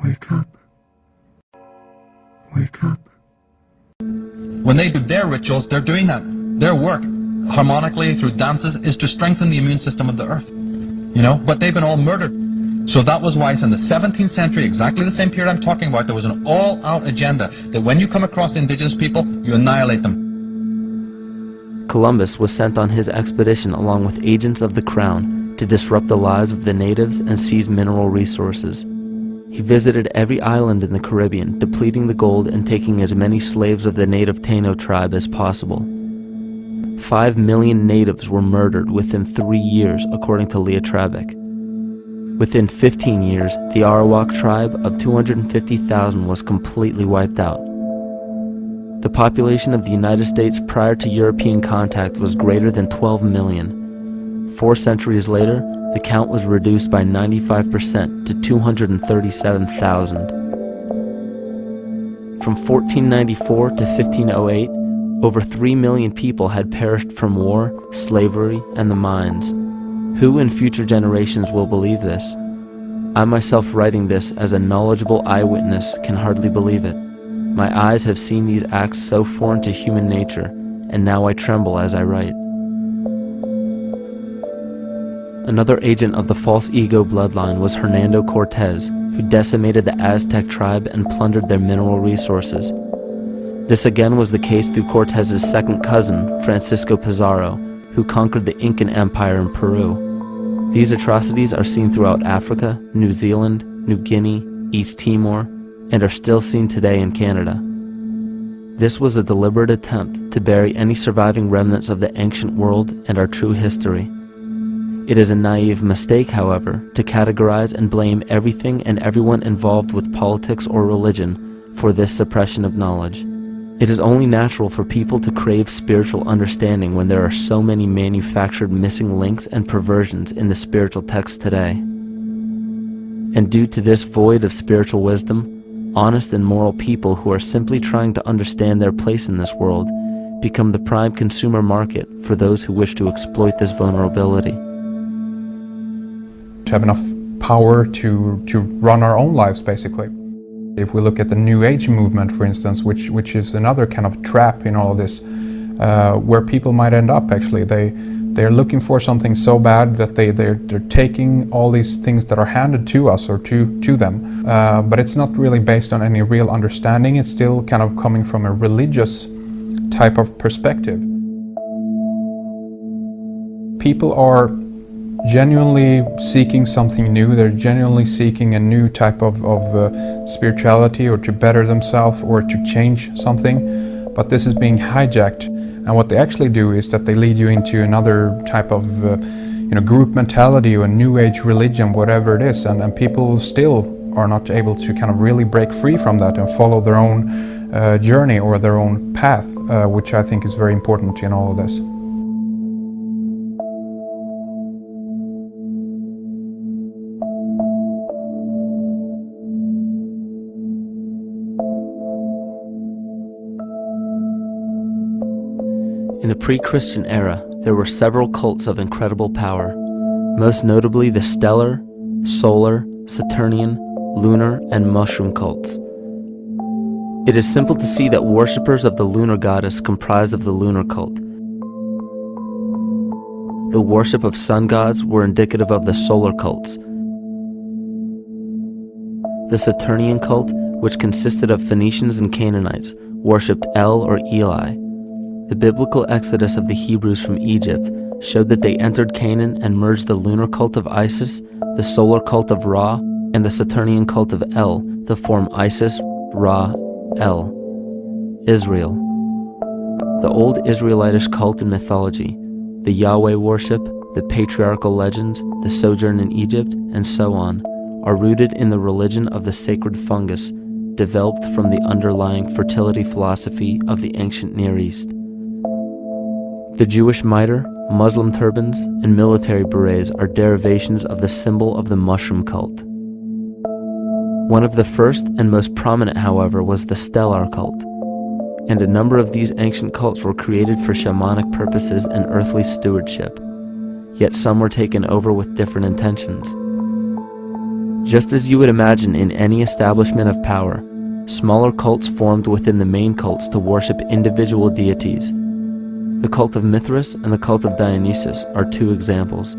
Wake up. Wake up. When they do their rituals, they're doing that. Their work, harmonically through dances, is to strengthen the immune system of the earth. But they've been all murdered. So that was why in the 17th century, exactly the same period I'm talking about, there was an all-out agenda that when you come across indigenous people, you annihilate them. Columbus was sent on his expedition along with agents of the crown to disrupt the lives of the natives and seize mineral resources. He visited every island in the Caribbean, depleting the gold and taking as many slaves of the native Taino tribe as possible. 5 million natives were murdered within 3 years, according to Leah Trabeck. Within 15 years, the Arawak tribe of 250,000 was completely wiped out. The population of the United States prior to European contact was greater than 12 million. 4 centuries later, the count was reduced by 95% to 237,000. From 1494 to 1508, over 3 million people had perished from war, slavery, and the mines. Who in future generations will believe this? I myself, writing this as a knowledgeable eyewitness, can hardly believe it. My eyes have seen these acts so foreign to human nature, and now I tremble as I write. Another agent of the false ego bloodline was Hernando Cortez, who decimated the Aztec tribe and plundered their mineral resources. This again was the case through Cortez's second cousin, Francisco Pizarro, who conquered the Incan Empire in Peru. These atrocities are seen throughout Africa, New Zealand, New Guinea, East Timor, and are still seen today in Canada. This was a deliberate attempt to bury any surviving remnants of the ancient world and our true history. It is a naive mistake, however, to categorize and blame everything and everyone involved with politics or religion for this suppression of knowledge. It is only natural for people to crave spiritual understanding when there are so many manufactured missing links and perversions in the spiritual text today. And due to this void of spiritual wisdom, honest and moral people who are simply trying to understand their place in this world become the prime consumer market for those who wish to exploit this vulnerability. To have enough power to run our own lives, basically. If we look at the New Age movement, for instance, which is another kind of trap in all of this, where people might end up actually. They're looking for something so bad that they're taking all these things that are handed to us or to them. But it's not really based on any real understanding. It's still kind of coming from a religious type of perspective. People are genuinely seeking something new. They're genuinely seeking a new type of spirituality, or to better themselves, or to change something. But this is being hijacked, and what they actually do is that they lead you into another type of group mentality or new age religion, whatever it is, and people still are not able to kind of really break free from that and follow their own journey or their own path, which I think is very important in all of this. In the pre-Christian era, there were several cults of incredible power, most notably the stellar, solar, Saturnian, lunar, and mushroom cults. It is simple to see that worshippers of the lunar goddess comprised of the lunar cult. The worship of sun gods were indicative of the solar cults. The Saturnian cult, which consisted of Phoenicians and Canaanites, worshipped El or Eli. The biblical exodus of the Hebrews from Egypt showed that they entered Canaan and merged the lunar cult of Isis, the solar cult of Ra, and the Saturnian cult of El to form Isis, Ra, El, Israel. The old Israelitish cult and mythology, the Yahweh worship, the patriarchal legends, the sojourn in Egypt, and so on, are rooted in the religion of the sacred fungus, developed from the underlying fertility philosophy of the ancient Near East. The Jewish mitre, Muslim turbans, and military berets are derivations of the symbol of the mushroom cult. One of the first and most prominent, however, was the stellar cult, and a number of these ancient cults were created for shamanic purposes and earthly stewardship, yet some were taken over with different intentions. Just as you would imagine in any establishment of power, smaller cults formed within the main cults to worship individual deities. The cult of Mithras and the cult of Dionysus are two examples.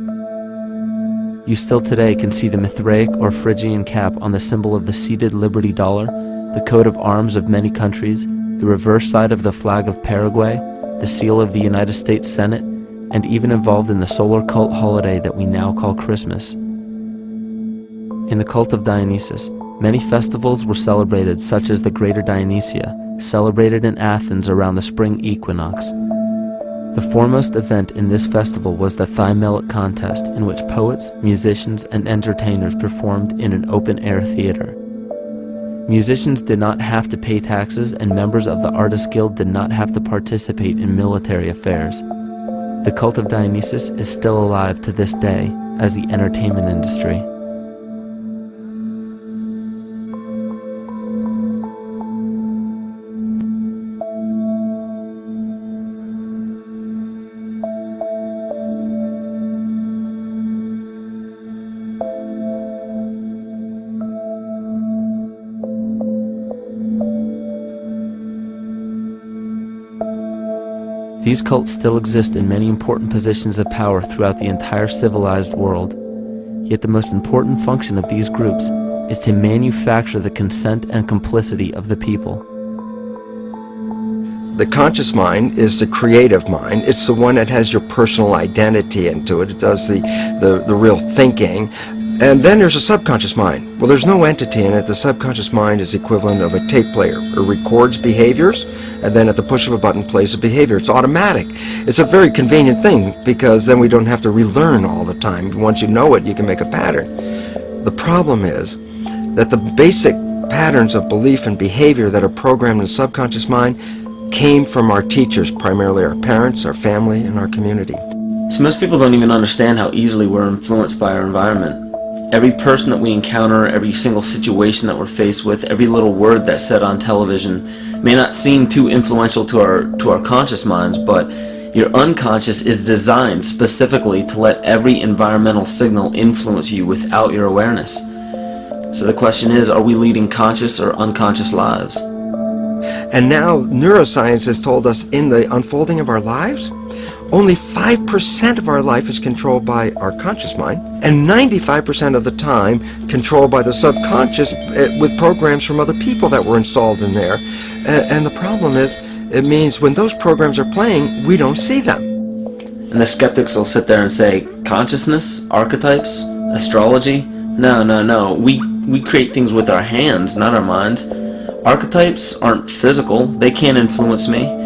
You still today can see the Mithraic or Phrygian cap on the symbol of the seated Liberty dollar, the coat of arms of many countries, the reverse side of the flag of Paraguay, the seal of the United States Senate, and even involved in the solar cult holiday that we now call Christmas. In the cult of Dionysus, many festivals were celebrated, such as the Greater Dionysia, celebrated in Athens around the spring equinox. The foremost event in this festival was the Thymelic contest, in which poets, musicians, and entertainers performed in an open-air theater. Musicians did not have to pay taxes, and members of the Artists Guild did not have to participate in military affairs. The cult of Dionysus is still alive to this day as the entertainment industry. These cults still exist in many important positions of power throughout the entire civilized world. Yet the most important function of these groups is to manufacture the consent and complicity of the people. The conscious mind is the creative mind. It's the one that has your personal identity into it. It does the real thinking. And then there's a subconscious mind. Well, there's no entity in it. The subconscious mind is the equivalent of a tape player. It records behaviors, and then at the push of a button plays a behavior. It's automatic. It's a very convenient thing, because then we don't have to relearn all the time. Once you know it, you can make a pattern. The problem is that the basic patterns of belief and behavior that are programmed in the subconscious mind came from our teachers, primarily our parents, our family, and our community. So most people don't even understand how easily we're influenced by our environment. Every person that we encounter, every single situation that we're faced with, every little word that's said on television may not seem too influential to our conscious minds, but your unconscious is designed specifically to let every environmental signal influence you without your awareness. So the question is, are we leading conscious or unconscious lives? And now neuroscience has told us in the unfolding of our lives, only 5% of our life is controlled by our conscious mind, and 95% of the time controlled by the subconscious with programs from other people that were installed in there. And the problem is, it means when those programs are playing, we don't see them. And the skeptics will sit there and say, consciousness, archetypes, astrology? No. We create things with our hands, not our minds. Archetypes aren't physical. They can't influence me.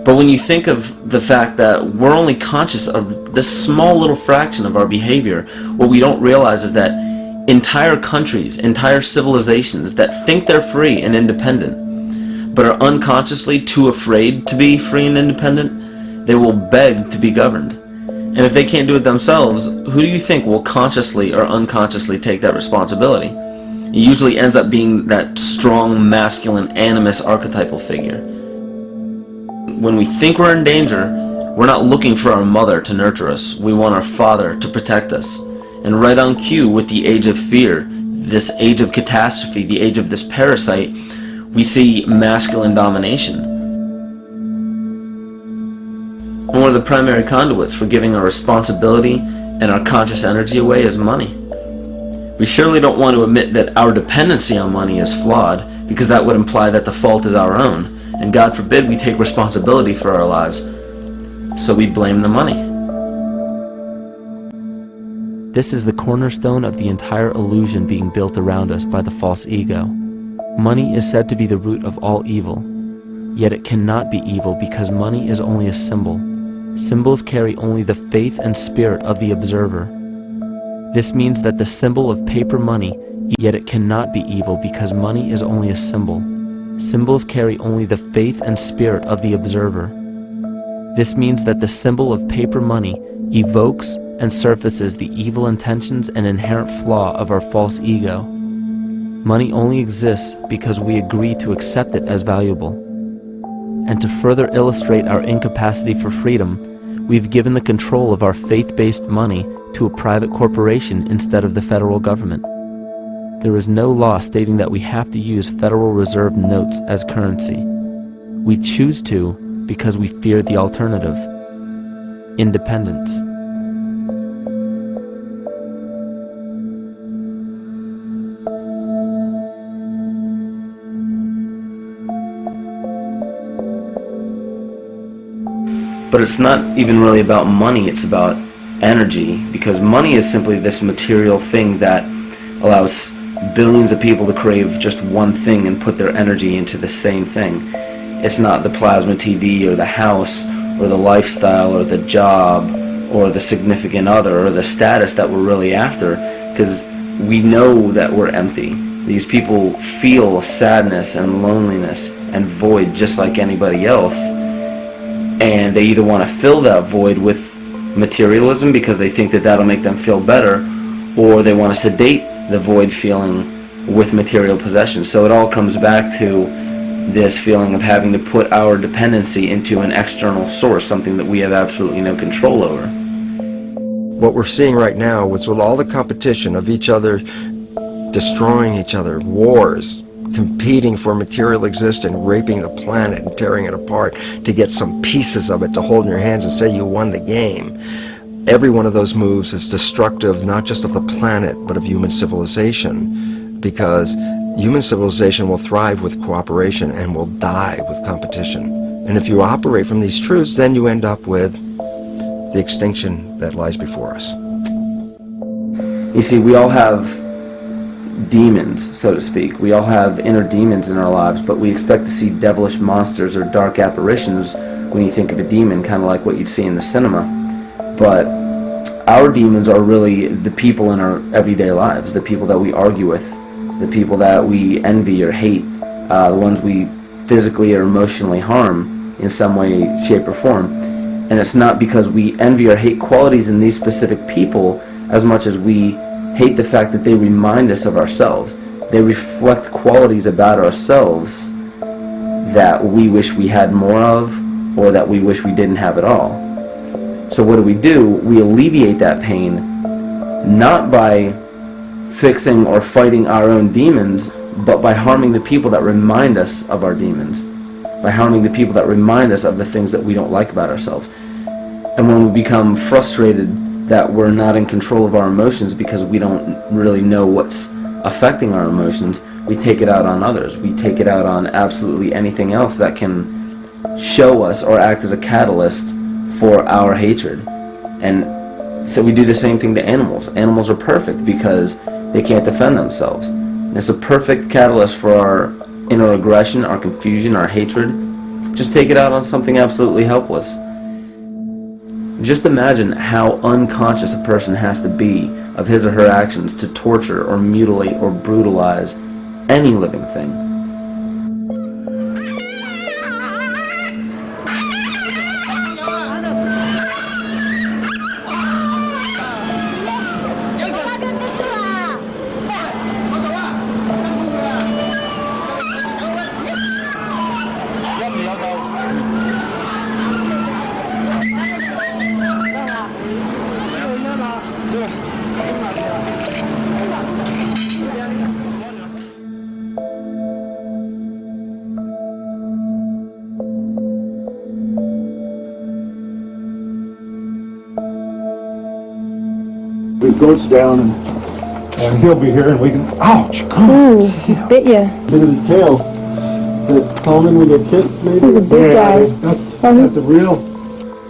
But when you think of the fact that we're only conscious of this small little fraction of our behavior, what we don't realize is that entire countries, entire civilizations that think they're free and independent, but are unconsciously too afraid to be free and independent, they will beg to be governed. And if they can't do it themselves, who do you think will consciously or unconsciously take that responsibility? It usually ends up being that strong, masculine, animus archetypal figure. When we think we're in danger, we're not looking for our mother to nurture us. We want our father to protect us. And right on cue with the age of fear, this age of catastrophe, the age of this parasite, we see masculine domination. And one of the primary conduits for giving our responsibility and our conscious energy away is money. We surely don't want to admit that our dependency on money is flawed, because that would imply that the fault is our own. And God forbid we take responsibility for our lives, so we blame the money. This is the cornerstone of the entire illusion being built around us by the false ego. Money is said to be the root of all evil, yet it cannot be evil because money is only a symbol. Symbols carry only the faith and spirit of the observer. This means that the symbol of paper money, yet it cannot be evil because money is only a symbol. Symbols carry only the faith and spirit of the observer. This means that the symbol of paper money evokes and surfaces the evil intentions and inherent flaw of our false ego. Money only exists because we agree to accept it as valuable. And to further illustrate our incapacity for freedom, we've given the control of our faith-based money to a private corporation instead of the federal government. There is no law stating that we have to use Federal Reserve notes as currency. We choose to because we fear the alternative: independence. But it's not even really about money, it's about energy, because money is simply this material thing that allows billions of people to crave just one thing and put their energy into the same thing. It's not the plasma TV or the house or the lifestyle or the job or the significant other or the status that we're really after, because we know that we're empty. These people feel sadness and loneliness and void just like anybody else, and they either want to fill that void with materialism because they think that that'll make them feel better, or they want to sedate the void feeling with material possessions. So it all comes back to this feeling of having to put our dependency into an external source, something that we have absolutely no control over. What we're seeing right now is with all the competition of each other destroying each other, wars, competing for material existence, raping the planet and tearing it apart to get some pieces of it to hold in your hands and say you won the game. Every one of those moves is destructive not just of the planet but of human civilization, because human civilization will thrive with cooperation and will die with competition. And if you operate from these truths, then you end up with the extinction that lies before us. You see, we all have demons, so to speak. We all have inner demons in our lives, but we expect to see devilish monsters or dark apparitions when you think of a demon, kind of like what you'd see in the cinema. But our demons are really the people in our everyday lives, the people that we argue with, the people that we envy or hate, the ones we physically or emotionally harm in some way, shape, or form. And it's not because we envy or hate qualities in these specific people as much as we hate the fact that they remind us of ourselves. They reflect qualities about ourselves that we wish we had more of, or that we wish we didn't have at all. So what do? We alleviate that pain, not by fixing or fighting our own demons, but by harming the people that remind us of our demons, by harming the people that remind us of the things that we don't like about ourselves. And when we become frustrated that we're not in control of our emotions because we don't really know what's affecting our emotions, we take it out on others. We take it out on absolutely anything else that can show us or act as a catalyst for our hatred. And so we do the same thing to animals. Animals are perfect because they can't defend themselves. And it's a perfect catalyst for our inner aggression, our confusion, our hatred. Just take it out on something absolutely helpless. Just imagine how unconscious a person has to be of his or her actions to torture or mutilate or brutalize any living thing. It goes down and he'll be here and we can, ouch, come on. Ooh, he bit you. Look at his tail. Is it common with your kids maybe? He's a big guy. That's a real...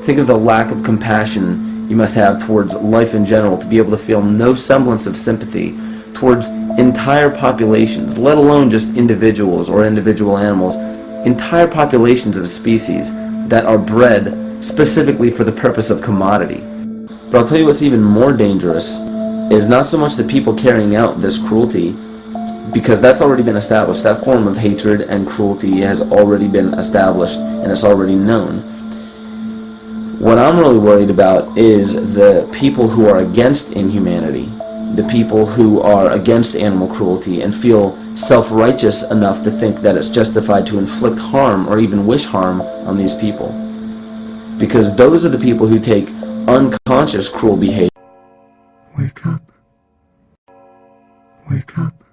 Think of the lack of compassion you must have towards life in general to be able to feel no semblance of sympathy towards entire populations, let alone just individuals or individual animals, entire populations of species that are bred specifically for the purpose of commodity. But I'll tell you what's even more dangerous is not so much the people carrying out this cruelty, because that's already been established. That form of hatred and cruelty has already been established and it's already known. What I'm really worried about is the people who are against inhumanity, the people who are against animal cruelty and feel self-righteous enough to think that it's justified to inflict harm or even wish harm on these people. Because those are the people who take unconscious cruel behavior. Wake up. Wake up.